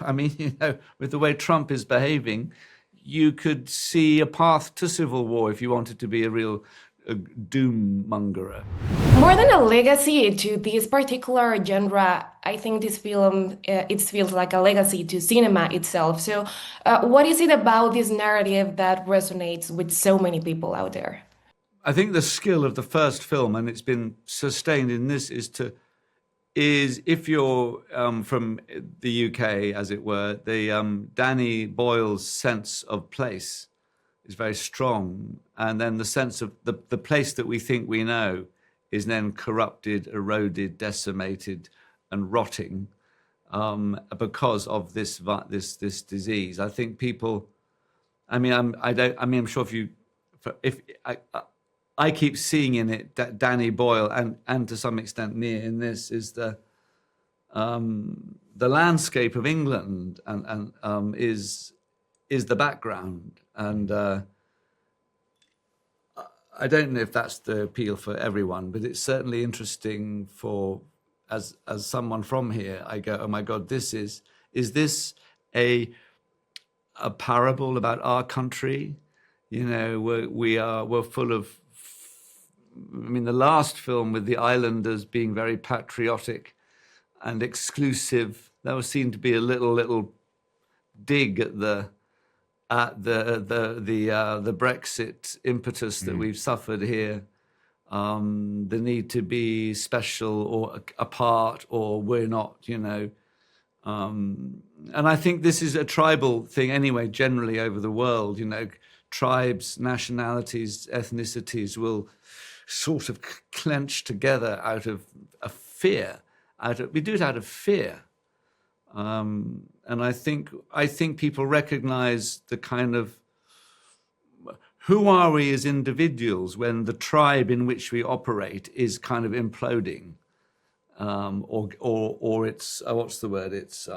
I mean, with the way Trump is behaving, you could see a path to civil war if you wanted to be a real doom mongerer. More than a legacy to this particular genre, I think this film it feels like a legacy to cinema itself. So, what is it about this narrative that resonates with so many people out there? I think the skill of the first film, and it's been sustained in this, is if you're from the UK, as it were, the Danny Boyle's sense of place is very strong, and then the sense of the place that we think we know is then corrupted, eroded, decimated, and rotting because of this disease. I think people. I mean, I don't. I mean, I'm sure if I keep seeing in it Danny Boyle and to some extent Nia in this is the landscape of England and is the background, and I don't know if that's the appeal for everyone, but it's certainly interesting for as someone from here. I go, oh my God, is this a parable about our country? You know, we're full of. I mean, the last film with the islanders being very patriotic and exclusive, that was seen to be a little dig at the Brexit impetus that we've suffered here, the need to be special or apart, or we're not, and I think this is a tribal thing anyway, generally over the world. Tribes, nationalities, ethnicities will sort of clench together out of a fear. We do it out of fear, and I think people recognize the kind of who are we as individuals when the tribe in which we operate is kind of imploding, or it's what's the word? It's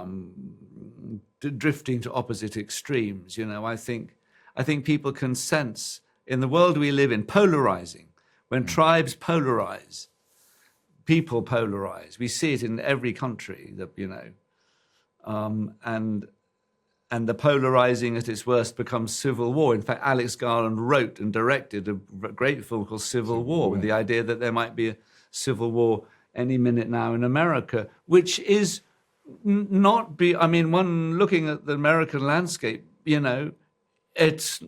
drifting to opposite extremes. I think people can sense in the world we live in polarizing. When tribes polarize, people polarize. We see it in every country, and the polarizing at its worst becomes civil war. In fact, Alex Garland wrote and directed a great film called Civil War, with the idea that there might be a civil war any minute now in America, which is not be. I mean, one looking at the American landscape, it's.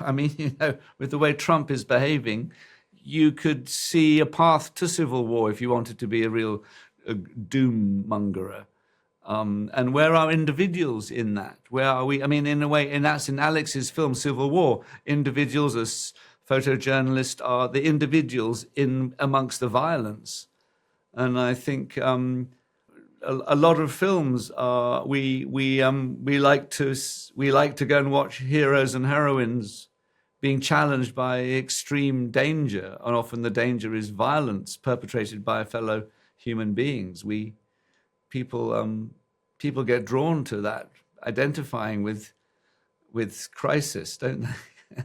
I mean, with the way Trump is behaving, you could see a path to civil war if you wanted to be a real doom mongerer. And where are individuals in that? Where are we? I mean, in a way, and that's in Alex's film, Civil War. Individuals as photojournalists are the individuals in amongst the violence. And I think a lot of films are, we like to go and watch heroes and heroines being challenged by extreme danger, and often the danger is violence perpetrated by fellow human beings. People get drawn to that, identifying with crisis, don't they?